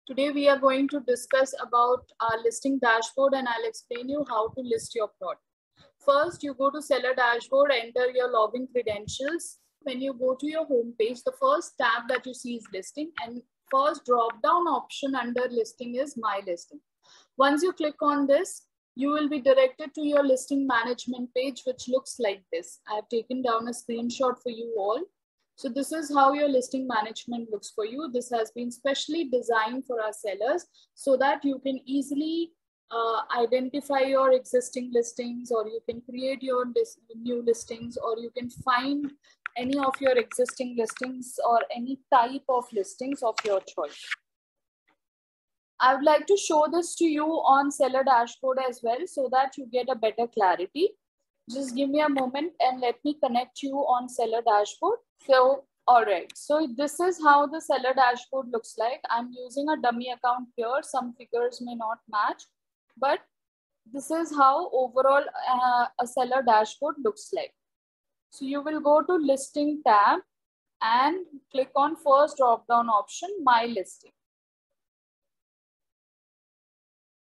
Today we are going to discuss about our listing dashboard and I'll explain you how to list your product. First, you go to seller dashboard, enter your login credentials. When you go to your home page, the first tab that you see is listing, and first drop down option under listing is my listing. Once you click on this, you will be directed to your listing management page, which looks like this. I have taken down a screenshot for you all. So this is how your listing management looks for you. This has been specially designed for our sellers so that you can easily identify your existing listings, or you can create your new listings, or you can find any of your existing listings or any type of listings of your choice. I would like to show this to you on seller dashboard as well so that you get a better clarity. Just give me a moment and let me connect you on seller dashboard. So, all right. So this is how the seller dashboard looks like. I'm using a dummy account here. Some figures may not match, but this is how overall a seller dashboard looks like. So you will go to listing tab and click on first drop down option, my listing.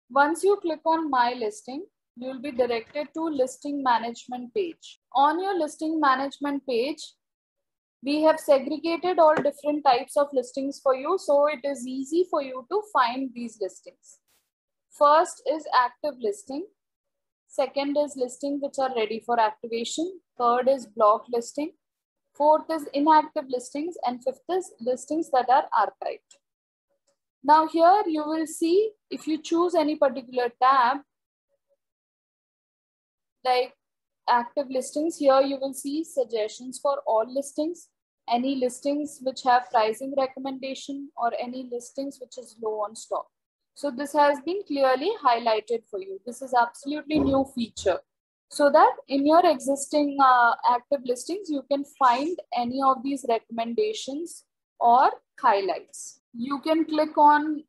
Once you click on my listing, you will be directed to listing management page. On your listing management page, we have segregated all different types of listings for you, so it is easy for you to find these listings. First is active listing. Second is listings which are ready for activation. Third is block listing. Fourth is inactive listings. And fifth is listings that are archived. Now here you will see, if you choose any particular tab, like active listings, here you will see suggestions for all listings, any listings which have pricing recommendation, or any listings which is low on stock. So this has been clearly highlighted for you. This is absolutely new feature, so that in your existing active listings, you can find any of these recommendations or highlights. You can click on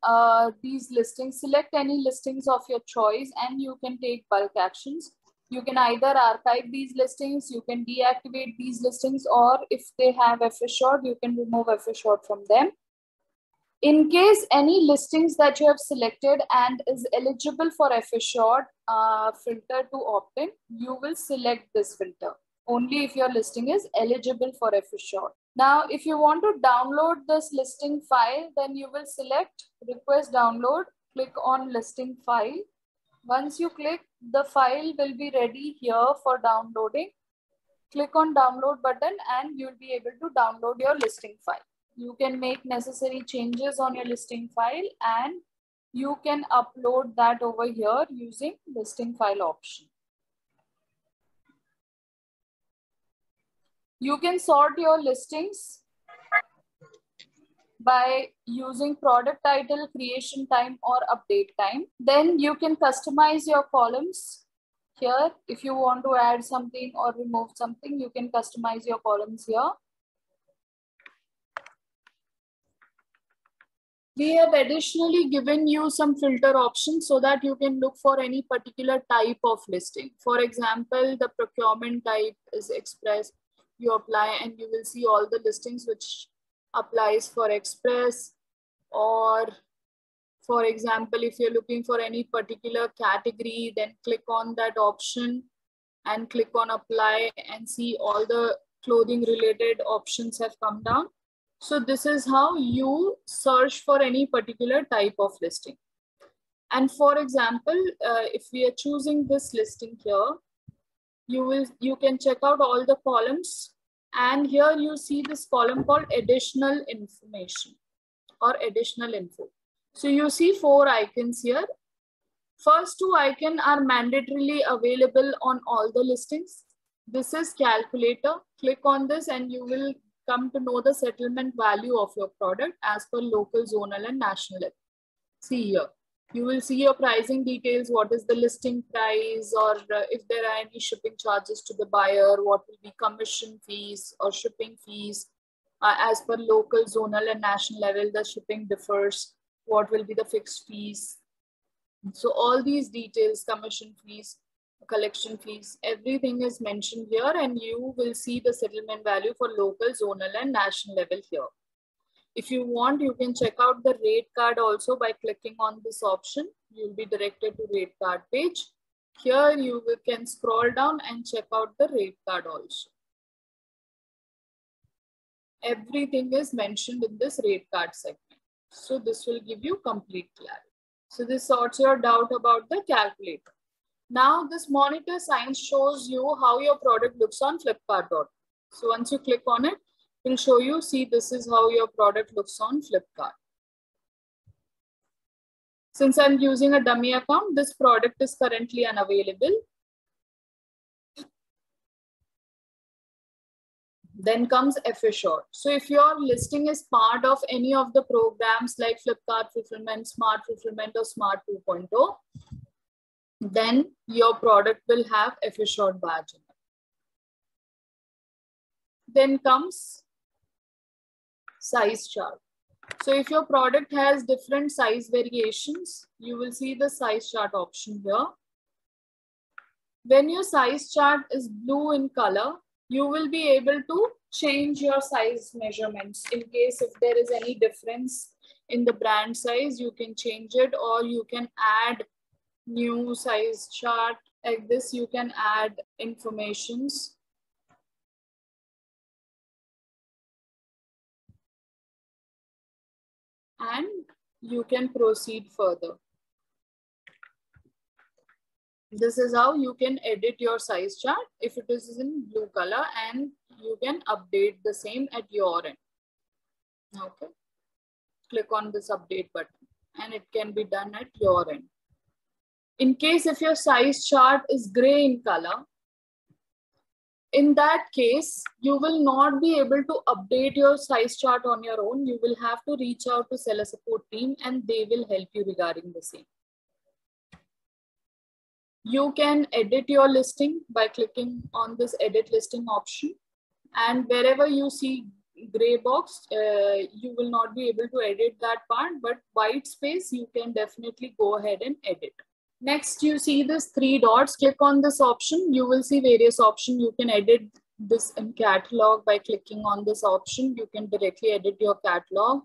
these listings, select any listings of your choice, and you can take bulk actions. You can either archive these listings, you can deactivate these listings, or if they have FS short, you can remove FS short from them. In case any listings that you have selected and is eligible for FS short filter to opt in, you will select this filter only if your listing is eligible for FS short. Now, if you want to download this listing file, then you will select request download, click on listing file. Once you click, the file will be ready here for downloading. Click on download button and you'll be able to download your listing file. You can make necessary changes on your listing file and you can upload that over here using listing file option. You can sort your listings by using product title, creation time, or update time. Then you can customize your columns. Here, if you want to add something or remove something, you can customize your columns here. We have additionally given you some filter options so that you can look for any particular type of listing. For example, the procurement type is express. You apply and you will see all the listings which applies for express. Or for example, if you're looking for any particular category, then click on that option and click on apply and see all the clothing related options have come down. So this is how you search for any particular type of listing. And for example, if we are choosing this listing here, you can check out all the columns, and here you see this column called additional information or additional info. So you see 4 icons here. First 2 icons are mandatorily available on all the listings. This is calculator. Click on this and you will come to know the settlement value of your product as per local, zonal, and national level. See here. You will see your pricing details, what is the listing price, or if there are any shipping charges to the buyer, what will be commission fees or shipping fees. As per local, zonal, and national level, the shipping differs. What will be the fixed fees? So all these details, commission fees, collection fees, everything is mentioned here, and you will see the settlement value for local, zonal, and national level here. If you want, you can check out the rate card also by clicking on this option. You'll be directed to rate card page. Here you can scroll down and check out the rate card also. Everything is mentioned in this rate card segment. So this will give you complete clarity. So this sorts your doubt about the calculator. Now this monitor sign shows you how your product looks on Flipkart.com. So once you click on it, it will show you, see, this is how your product looks on Flipkart. Since I'm using a dummy account, this product is currently unavailable. Then comes FShort. So if your listing is part of any of the programs like Flipkart Fulfillment, Smart Fulfillment or Smart 2.0, then your product will have FShort badge in it. Then comes size chart. So if your product has different size variations, you will see the size chart option here. When your size chart is blue in color, you will be able to change your size measurements. In case if there is any difference in the brand size, you can change it, or you can add new size chart. Like this, you can add informations. And you can proceed further. This is how you can edit your size chart if it is in blue color, and you can update the same at your end. Okay. Click on this update button and it can be done at your end. In case if your size chart is gray in color, in that case, you will not be able to update your size chart on your own. You will have to reach out to seller support team and they will help you regarding the same. You can edit your listing by clicking on this edit listing option. And wherever you see gray box, you will not be able to edit that part, but white space, you can definitely go ahead and edit. Next, you see this 3 dots. Click on this option. You will see various options. You can edit this in catalog by clicking on this option. You can directly edit your catalog.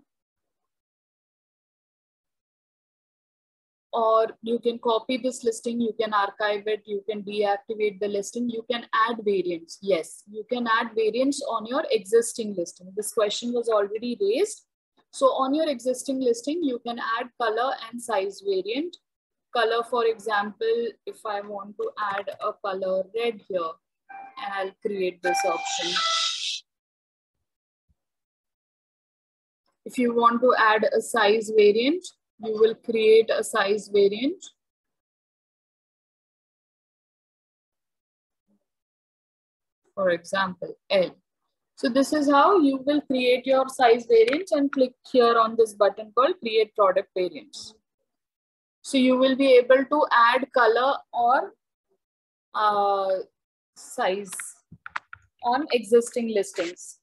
Or you can copy this listing, you can archive it, you can deactivate the listing, you can add variants. Yes, you can add variants on your existing listing. This question was already raised. So on your existing listing, you can add color and size variant. Color, for example, if I want to add a color red here, and I'll create this option. If you want to add a size variant, you will create a size variant. For example, L. So this is how you will create your size variants, and click here on this button called Create Product Variants. So you will be able to add color or size on existing listings.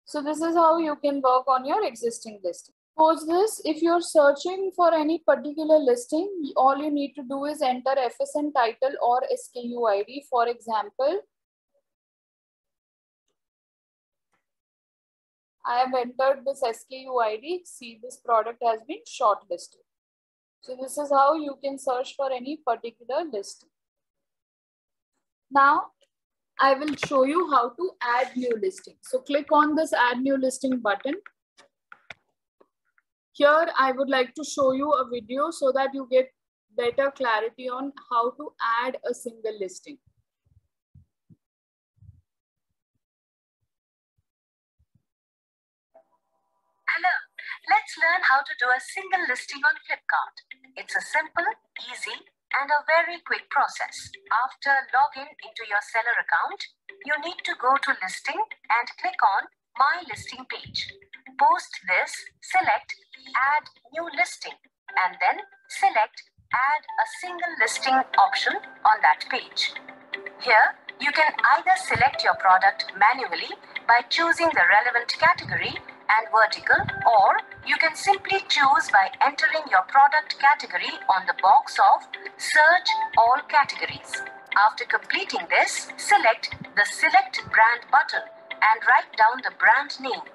So this is how you can work on your existing listing. Suppose this, if you're searching for any particular listing, all you need to do is enter FSN title or SKU ID. For example, I have entered this SKU ID. See, this product has been shortlisted. So this is how you can search for any particular listing. Now, I will show you how to add new listing. So click on this Add New Listing button. Here, I would like to show you a video so that you get better clarity on how to add a single listing. Hello, let's learn how to do a single listing on Flipkart. It's a simple, easy, and a very quick process. After login into your seller account, you need to go to listing and click on My Listing page. Post this, select Add New Listing, and then select Add a Single Listing option on that page. Here, you can either select your product manually by choosing the relevant category and vertical, or you can simply choose by entering your product category on the box of Search All Categories. After completing this, select the Select Brand button and write down the brand name.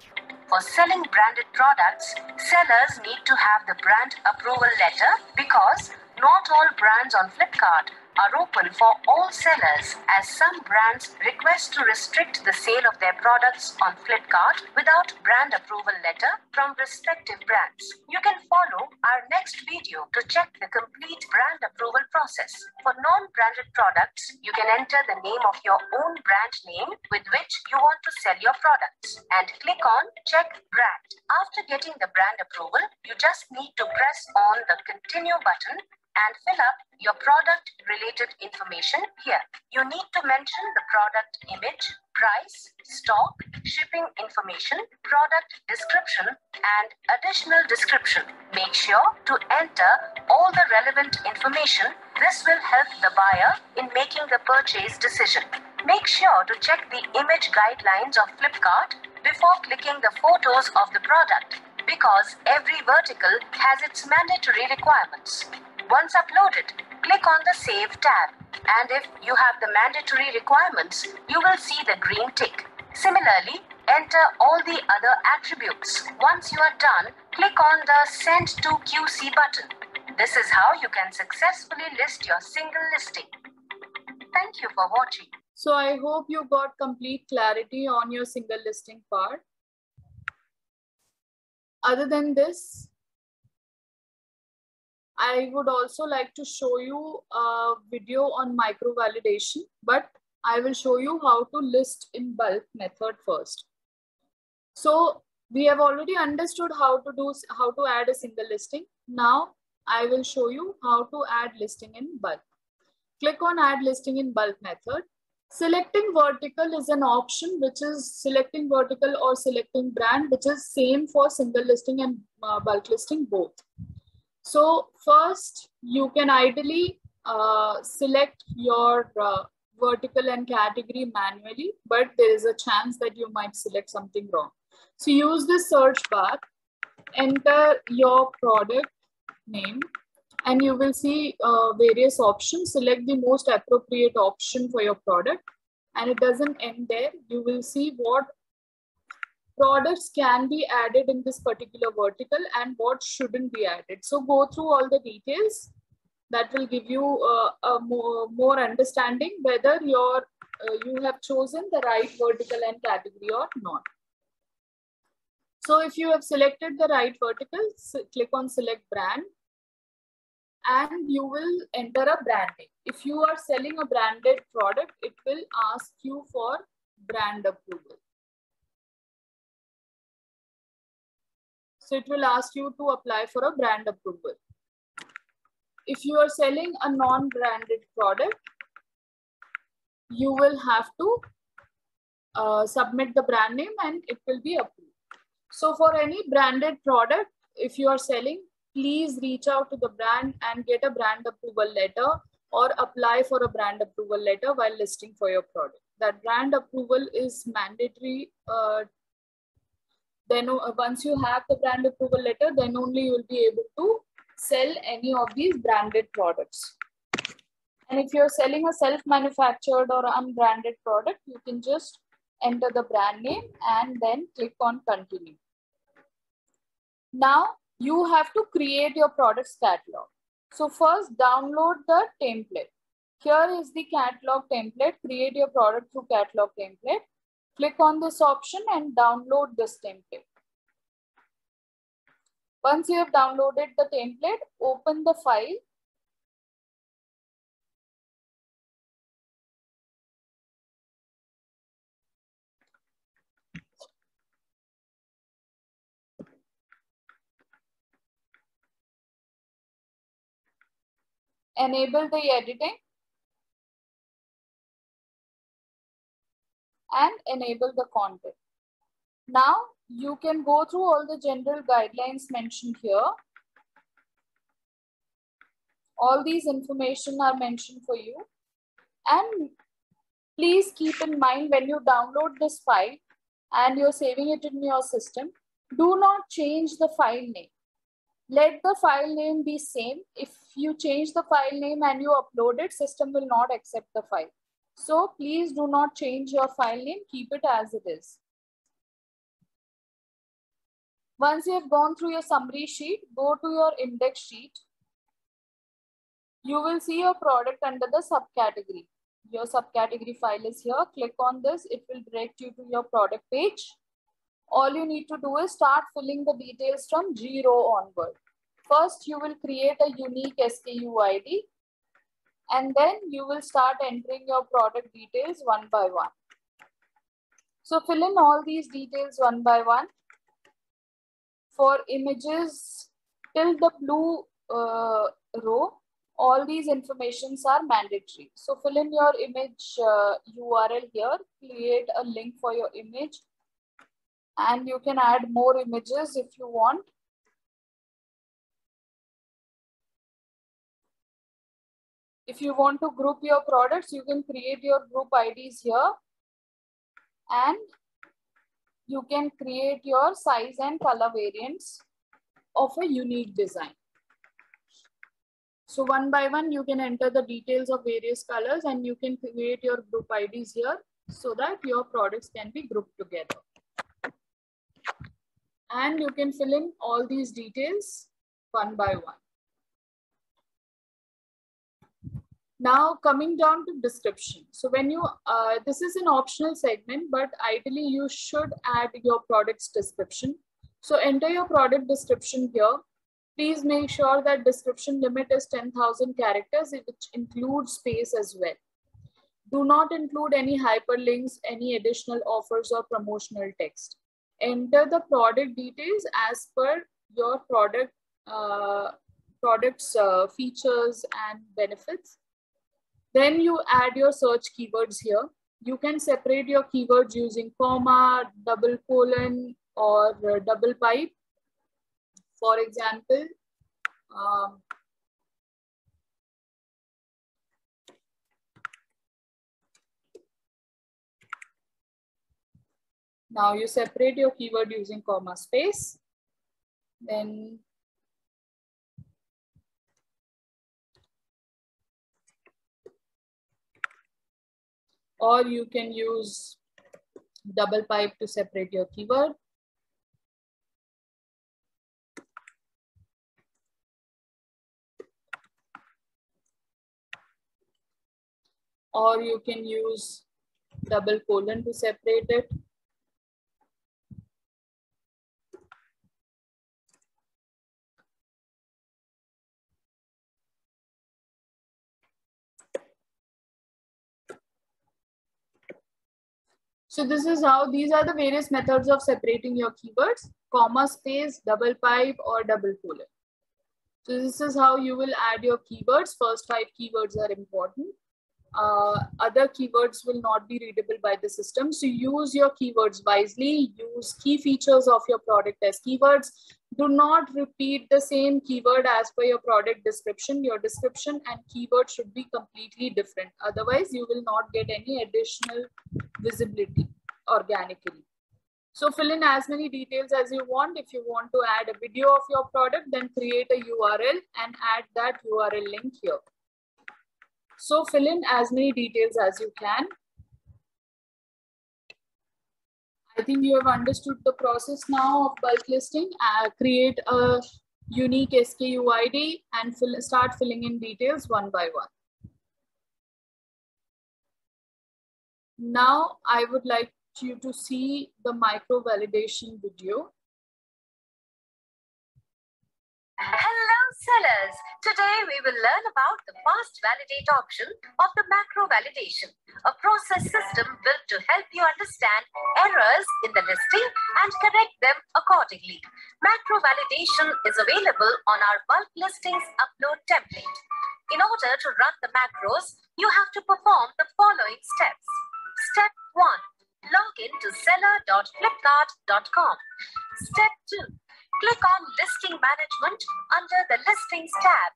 For selling branded products, sellers need to have the brand approval letter because not all brands on Flipkart are open for all sellers, as some brands request to restrict the sale of their products on Flipkart without brand approval letter from respective brands. You can follow our next video to check the complete brand approval process. For non-branded products, you can enter the name of your own brand name with which you want to sell your products and click on Check Brand. After getting the brand approval, you just need to press on the Continue button and fill up your product related information here. You need to mention the product image, price, stock, shipping information, product description, and additional description. Make sure to enter all the relevant information. This will help the buyer in making the purchase decision. Make sure to check the image guidelines of Flipkart before clicking the photos of the product, because every vertical has its mandatory requirements. Once uploaded, click on the Save tab, and if you have the mandatory requirements, you will see the green tick. Similarly, enter all the other attributes. Once you are done, click on the Send to QC button. This is how you can successfully list your single listing. Thank you for watching. So I hope you got complete clarity on your single listing part. Other than this, I would also like to show you a video on micro validation, but I will show you how to list in bulk method first. So we have already understood how to add a single listing. Now I will show you how to add listing in bulk. Click on Add Listing in Bulk method. Selecting vertical is an option, which is selecting vertical or selecting brand, which is same for single listing and bulk listing both. So first, you can ideally select your vertical and category manually, but there is a chance that you might select something wrong. So use the search bar, enter your product name, and you will see various options. Select the most appropriate option for your product, and it doesn't end there. You will see what products can be added in this particular vertical and what shouldn't be added. So go through all the details. That will give you a more understanding whether you have chosen the right vertical and category or not. So if you have selected the right vertical, click on Select Brand, and you will enter a brand name. If you are selling a branded product, it will ask you for brand approval. So it will ask you to apply for a brand approval. If you are selling a non-branded product, you will have to submit the brand name and it will be approved. So for any branded product, if you are selling, please reach out to the brand and get a brand approval letter or apply for a brand approval letter while listing for your product. That brand approval is mandatory. Then once you have the brand approval letter, then only you will be able to sell any of these branded products. And if you're selling a self-manufactured or unbranded product, you can just enter the brand name and then click on Continue. Now you have to create your products catalog. So first, download the template. Here is the catalog template. Create your product through catalog template. Click on this option and download this template. Once you have downloaded the template, open the file. Enable the editing and enable the content. Now you can go through all the general guidelines mentioned here. All these information are mentioned for you. And please keep in mind, when you download this file and you're saving it in your system, do not change the file name. Let the file name be same. If you change the file name and you upload it, system will not accept the file. So please do not change your file name. Keep it as it is. Once you have gone through your summary sheet, go to your index sheet. You will see your product under the subcategory. Your subcategory file is here. Click on this. It will direct you to your product page. All you need to do is start filling the details from 0 onward. First, you will create a unique SKU ID, and then you will start entering your product details one by one. So fill in all these details one by one. For images till the blue row, all these informations are mandatory. So fill in your image URL here, create a link for your image, and you can add more images if you want. If you want to group your products, you can create your group IDs here, and you can create your size and color variants of a unique design. So one by one, you can enter the details of various colors, and you can create your group IDs here so that your products can be grouped together. And you can fill in all these details one by one. Now coming down to description. So when you, this is an optional segment, but ideally you should add your product's description. So enter your product description here. Please make sure that description limit is 10,000 characters, which includes space as well. Do not include any hyperlinks, any additional offers or promotional text. Enter the product details as per your product's features and benefits. Then you add your search keywords here. You can separate your keywords using comma, double colon, or double pipe. For example, now you separate your keyword using comma space. Then or you can use double pipe to separate your keyword. Or you can use double colon to separate it. So this is how, these are the various methods of separating your keywords: comma space, double pipe, or double colon. So this is how you will add your keywords. First 5 keywords are important. Other keywords will not be readable by the system. So use your keywords wisely. Use key features of your product as keywords. Do not repeat the same keyword as per your product description. Your description and keyword should be completely different. Otherwise, you will not get any additional visibility organically. So fill in as many details as you want. If you want to add a video of your product, then create a URL and add that URL link here. So fill in as many details as you can. I think you have understood the process now of bulk listing. Create a unique SKU ID and start filling in details one by one. Now I would like you to see the micro validation video. Hello sellers! Today we will learn about the fast validate option of the macro validation, a process system built to help you understand errors in the listing and correct them accordingly. Macro validation is available on our bulk listings upload template. In order to run the macros, you have to perform the following steps. Step 1. Log in to seller.flipkart.com. Step 2. Click on Listing Management under the Listings tab.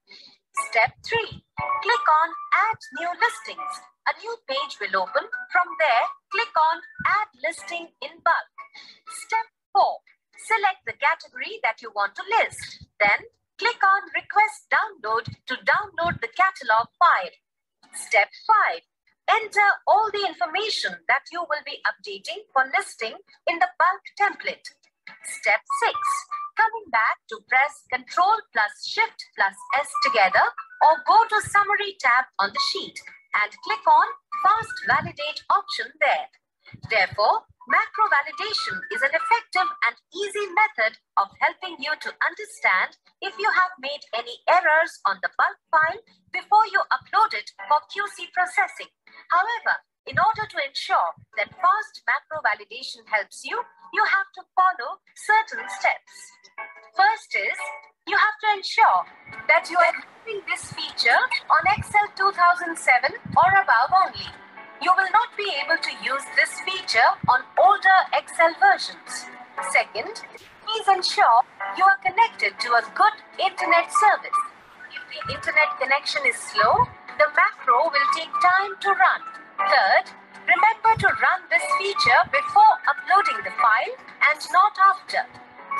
Step 3. Click on Add New Listings. A new page will open. From there, click on Add Listing in Bulk. Step 4. Select the category that you want to list. Then, click on Request Download to download the catalog file. Step 5. Enter all the information that you will be updating for listing in the bulk template. Step 6. Coming back to press Ctrl plus Shift plus S together or go to Summary tab on the sheet and click on Fast Validate option there. Therefore, macro validation is an effective and easy method of helping you to understand if you have made any errors on the bulk file before you upload it for QC processing. However, in order to ensure that fast macro validation helps you, you have to follow certain steps. First is, you have to ensure that you are using this feature on Excel 2007 or above only. You will not be able to use this feature on older Excel versions. Second, please ensure you are connected to a good internet service. If the internet connection is slow, the macro will take time to run. Third, remember to run this feature before uploading the file and not after.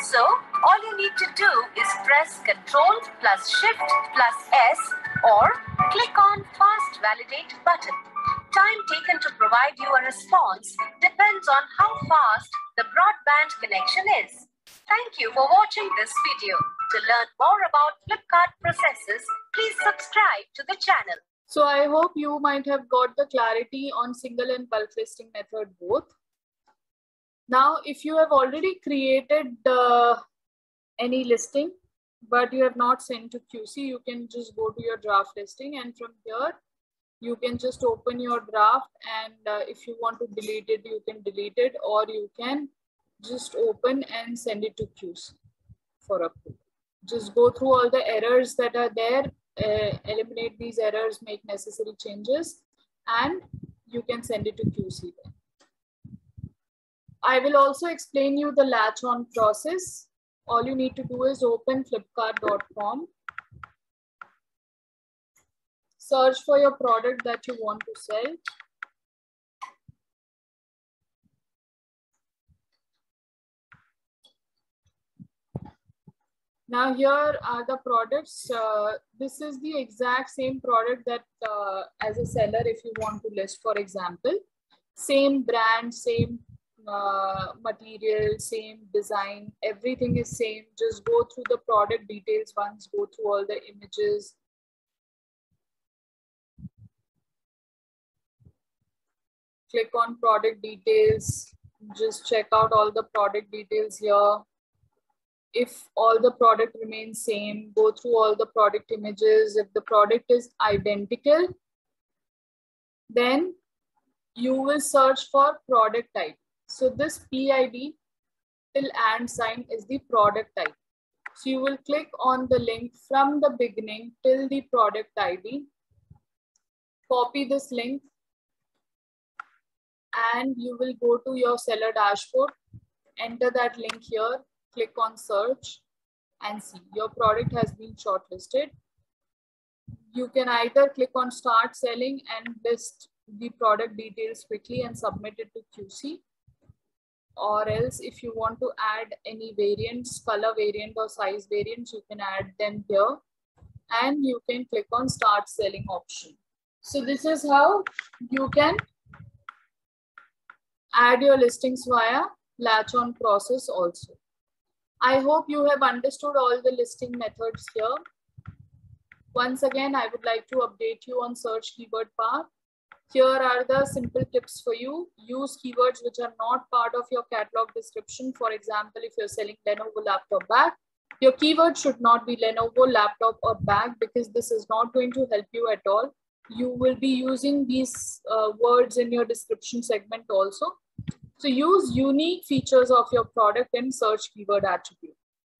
So, all you need to do is press Ctrl plus Shift plus S or click on Fast Validate button. Time taken to provide you a response depends on how fast the broadband connection is. Thank you for watching this video. To learn more about Flipkart processes, please subscribe to the channel. So I hope you might have got the clarity on single and bulk listing method both. Now, if you have already created any listing, but you have not sent to QC, you can just go to your draft listing, and from here, you can just open your draft, and if you want to delete it, you can delete it, or you can just open and send it to QC for approval. Just go through all the errors that are there, eliminate these errors, make necessary changes, and you can send it to QC then. I will also explain you the latch on process. All you need to do is open flipkart.com. Search for your product that you want to sell. Now here are the products. This is the exact same product that as a seller, if you want to list, for example, same brand, same material, same design, everything is same. Just go through the product details once, go through all the images. Click on product details, just check out all the product details here. If all the product remains same, go through all the product images. If the product is identical, then you will search for product type. So this PID till and sign is the product type. So you will click on the link from the beginning till the product ID. Copy this link and you will go to your seller dashboard. Enter that link here. Click on search and see your product has been shortlisted. You can either click on start selling and list the product details quickly and submit it to QC. Or else if you want to add any variants, color variant or size variants, you can add them here and you can click on start selling option. So this is how you can add your listings via latch on process also. I hope you have understood all the listing methods here. Once again, I would like to update you on search keyword part. Here are the simple tips for you. Use keywords which are not part of your catalog description. For example, if you're selling Lenovo laptop bag, your keyword should not be Lenovo laptop or bag because this is not going to help you at all. You will be using these words in your description segment also. So use unique features of your product in search keyword attribute.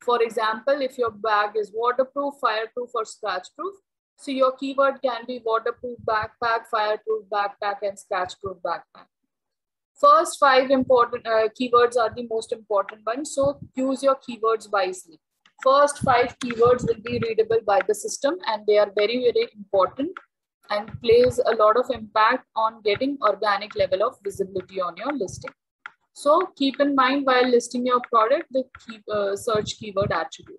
For example, if your bag is waterproof, fireproof, or scratchproof, so your keyword can be waterproof backpack, fireproof backpack, and scratchproof backpack. First 5 important keywords are the most important ones. So use your keywords wisely. First 5 keywords will be readable by the system and they are very, very important and plays a lot of impact on getting organic level of visibility on your listing. So keep in mind while listing your product, the search keyword attribute.